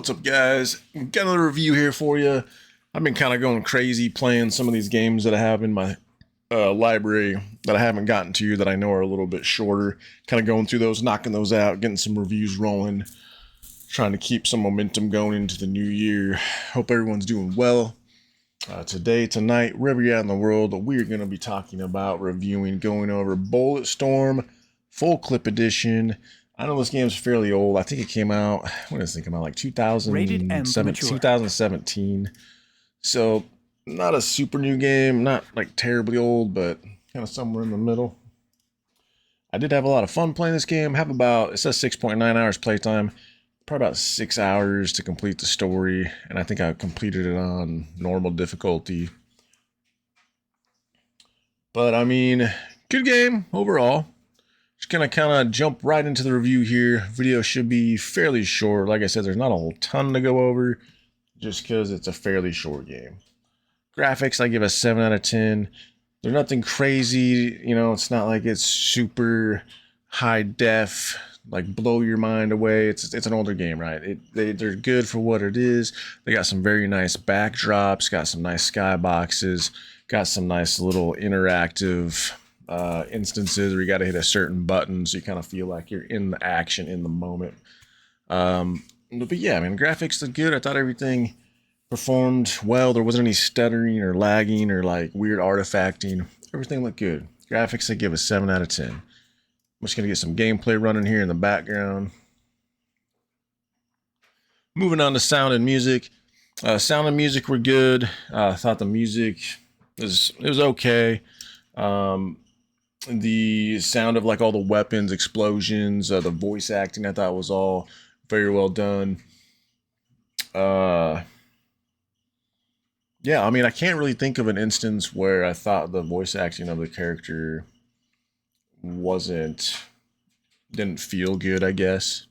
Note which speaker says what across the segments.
Speaker 1: What's up, guys? Got another review here for you. I've been kind of going crazy playing some of these games that I have in my library that I haven't gotten to that I know are a little bit shorter. Kind of going through those, knocking those out, getting some reviews rolling, trying to keep some momentum going into the new year. Hope everyone's doing well. Tonight, wherever you're at in the world, we're going to be talking about reviewing, going over Bulletstorm Full Clip Edition. I know this game's fairly old. I think it came out, when did this thing come out? Like 2017. So, not a super new game, not like terribly old, but kind of somewhere in the middle. I did have a lot of fun playing this game. Have about, it says 6.9 hours playtime. Probably about 6 hours to complete the story, and I think I completed it on normal difficulty. But I mean, good game overall. Just gonna kind of jump right into the review here. Video should be fairly short. Like I said, there's not a whole ton to go over, just because it's a fairly short game. Graphics, I give a 7 out of 10. They're nothing crazy, you know. It's not like it's super high def, like blow your mind away. It's an older game, right? They're good for what it is. They got some very nice backdrops, got some nice skyboxes, got some nice little interactive instances where you got to hit a certain button so you kind of feel like you're in the action in the moment. But yeah, I mean, graphics look good. I thought everything performed well. There wasn't any stuttering or lagging or like weird artifacting. Everything looked good. Graphics, I give a 7 out of 10. I'm just going to get some gameplay running here in the background. Moving on to sound and music. Sound and music were good. I thought the music was okay. The sound of like all the weapons, explosions, the voice acting I thought was all very well done. Yeah, I mean, I can't really think of an instance where I thought the voice acting of the character didn't feel good, I guess.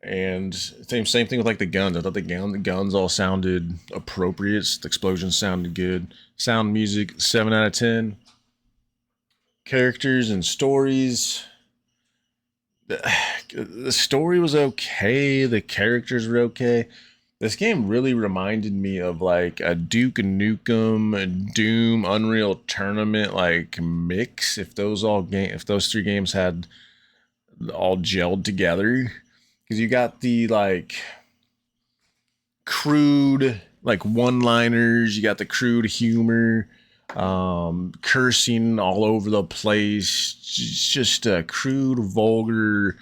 Speaker 1: And same thing with like the guns. I thought the guns all sounded appropriate. The explosions sounded good. Sound, music, 7 out of 10. Characters and stories. The story was okay. The characters were okay. This game really reminded me of like a Duke Nukem, a Doom, Unreal Tournament like mix. If those three games had all gelled together, because you got the like crude like one-liners, you got the crude humor, cursing all over the place, just a crude, vulgar,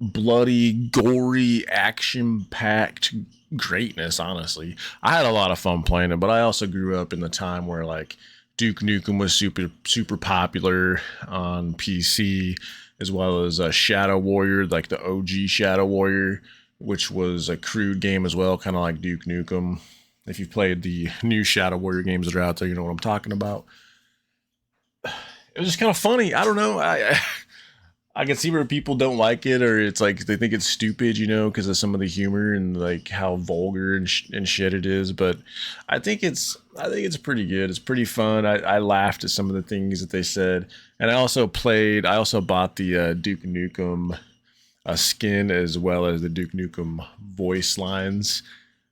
Speaker 1: bloody, gory, action-packed greatness. Honestly, I had a lot of fun playing it, but I also grew up in the time where like Duke Nukem was super popular on PC, as well as Shadow Warrior, like the OG Shadow Warrior, which was a crude game as well, kind of like Duke Nukem. If you've played the new Shadow Warrior games that are out there, you know what I'm talking about. It was just kind of funny. I don't know. I can see where people don't like it, or it's like they think it's stupid, you know, because of some of the humor and like how vulgar and shit it is. But I think it's pretty good. It's pretty fun. I laughed at some of the things that they said, and I also bought the Duke Nukem skin, as well as the Duke Nukem voice lines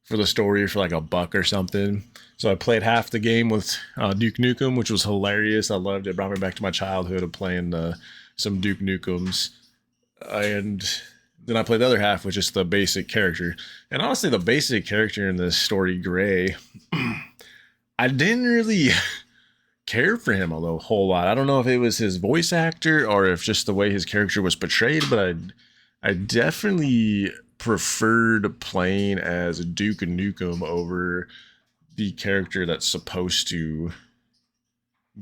Speaker 1: for the story for like $1 or something. So I played half the game with Duke Nukem, which was hilarious. I loved it. It brought me back to my childhood of playing some Duke Nukems. And then I played the other half with just the basic character. And honestly, the basic character in this story, Gray, I didn't really care for him a whole lot. I don't know if it was his voice actor or if just the way his character was portrayed, but I definitely preferred playing as Duke Nukem over the character that's supposed to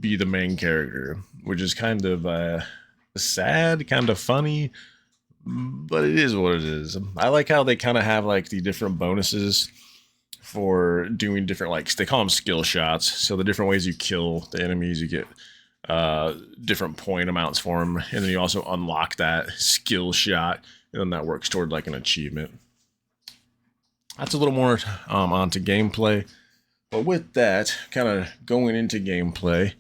Speaker 1: be the main character, which is kind of sad, kind of funny, but it is what it is. I like how they kind of have like the different bonuses for doing different, like they call them skill shots. So the different ways you kill the enemies, you get different point amounts for them, and then you also unlock that skill shot, and then that works toward like an achievement. That's a little more onto gameplay. But with that, kind of going into gameplay,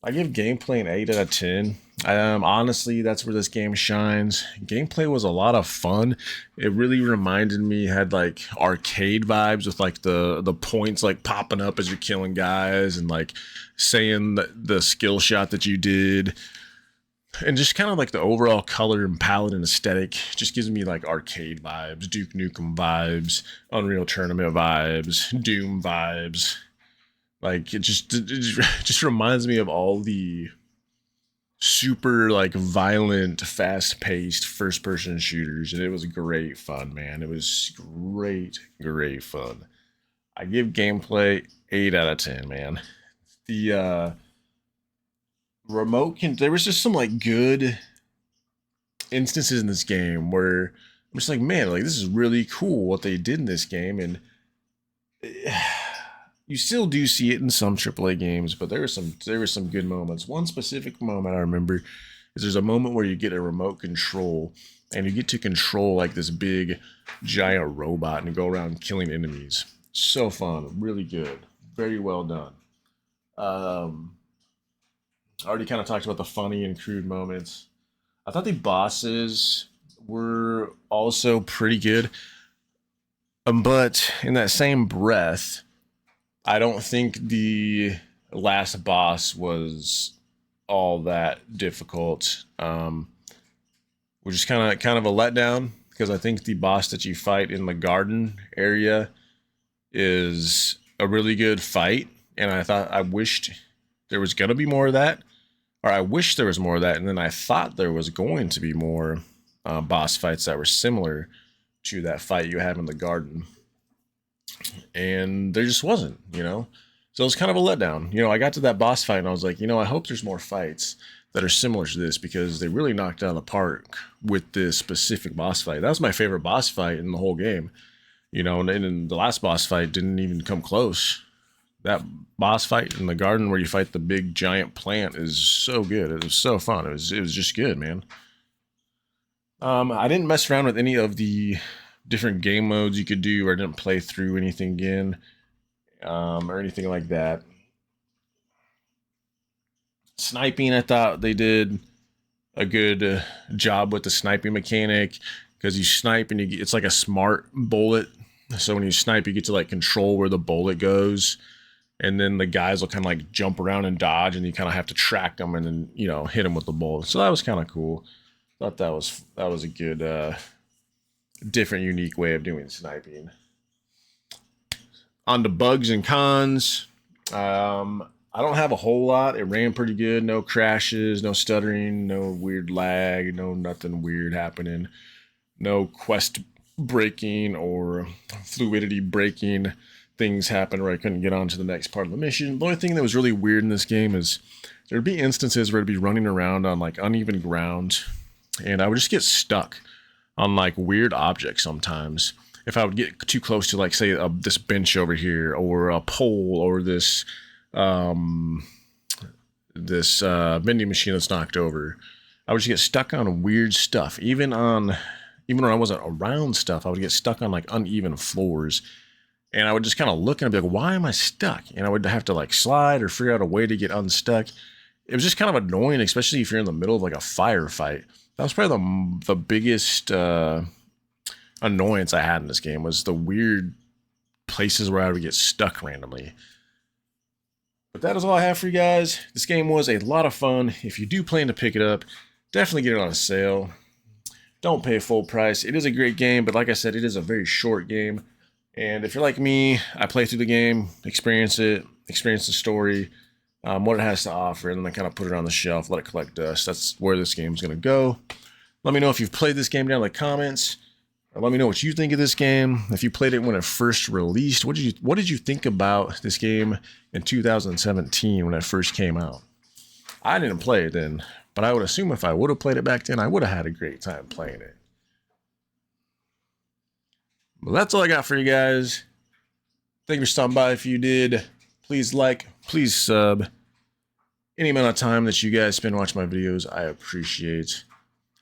Speaker 1: I give gameplay an 8 out of 10. Honestly, that's where this game shines. Gameplay was a lot of fun. It really reminded me, had like arcade vibes with like the points like popping up as you're killing guys and like saying the skill shot that you did. And just kind of like the overall color and palette and aesthetic just gives me like arcade vibes, Duke Nukem vibes, Unreal Tournament vibes, Doom vibes. Like it just reminds me of all the super like violent, fast-paced first-person shooters, and it was great fun, man. It was great fun. I give gameplay 8 out of 10, man. The remote can there was just some like good instances in this game where I'm just like, man, like this is really cool what they did in this game, and you still do see it in some AAA games, but there were some good moments. One specific moment I remember is there's a moment where you get a remote control and you get to control like this big giant robot and go around killing enemies. So fun, really good, very well done. I already kind of talked about the funny and crude moments. I thought the bosses were also pretty good, but in that same breath, I don't think the last boss was all that difficult, which is kind of a letdown because I think the boss that you fight in the garden area is a really good fight, and I wished there was gonna be more of that, or I wish there was more of that, and then I thought there was going to be more boss fights that were similar to that fight you had in the garden, and there just wasn't, you know. So it was kind of a letdown. You know, I got to that boss fight and I was like, you know, I hope there's more fights that are similar to this because they really knocked it out of the park with this specific boss fight. That was my favorite boss fight in the whole game. You know, and the last boss fight didn't even come close. That boss fight in the garden where you fight the big giant plant is so good. It was so fun. It was just good, man. I didn't mess around with any of the different game modes you could do, or didn't play through anything again, or anything like that. Sniping, I thought they did a good job with the sniping mechanic because you snipe and it's like a smart bullet. So when you snipe, you get to like control where the bullet goes, and then the guys will kind of like jump around and dodge, and you kind of have to track them and then hit them with the bullet. So that was kind of cool. Thought that was a good different, unique way of doing sniping. On to bugs and cons. I don't have a whole lot. It ran pretty good. No crashes, no stuttering, no weird lag, no nothing weird happening. No quest breaking or fluidity breaking things happen where I couldn't get on to the next part of the mission. The only thing that was really weird in this game is there'd be instances where I'd be running around on like uneven ground and I would just get stuck on like weird objects sometimes. If I would get too close to like say this bench over here or a pole or this vending machine that's knocked over, I would just get stuck on weird stuff. Even when I wasn't around stuff, I would get stuck on like uneven floors. And I would just kind of look and I'd be like, why am I stuck? And I would have to like slide or figure out a way to get unstuck. It was just kind of annoying, especially if you're in the middle of like a firefight. That was probably the biggest annoyance I had in this game, was the weird places where I would get stuck randomly. But that is all I have for you guys. This game was a lot of fun. If you do plan to pick it up, definitely get it on a sale. Don't pay full price. It is a great game, but like I said, it is a very short game. And if you're like me, I play through the game, experience the story, what it has to offer, and then I kind of put it on the shelf, let it collect dust. That's where this game's going to go. Let me know if you've played this game down in the comments. Or let me know what you think of this game. If you played it when it first released, what did you think about this game in 2017 when it first came out? I didn't play it then, but I would assume if I would have played it back then, I would have had a great time playing it. Well, that's all I got for you guys. Thank you for stopping by. If you did, please like, please sub. Any amount of time that you guys spend watching my videos, I appreciate.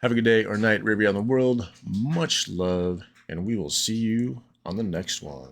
Speaker 1: Have a good day or night wherever you're in the world. Much love, and we will see you on the next one.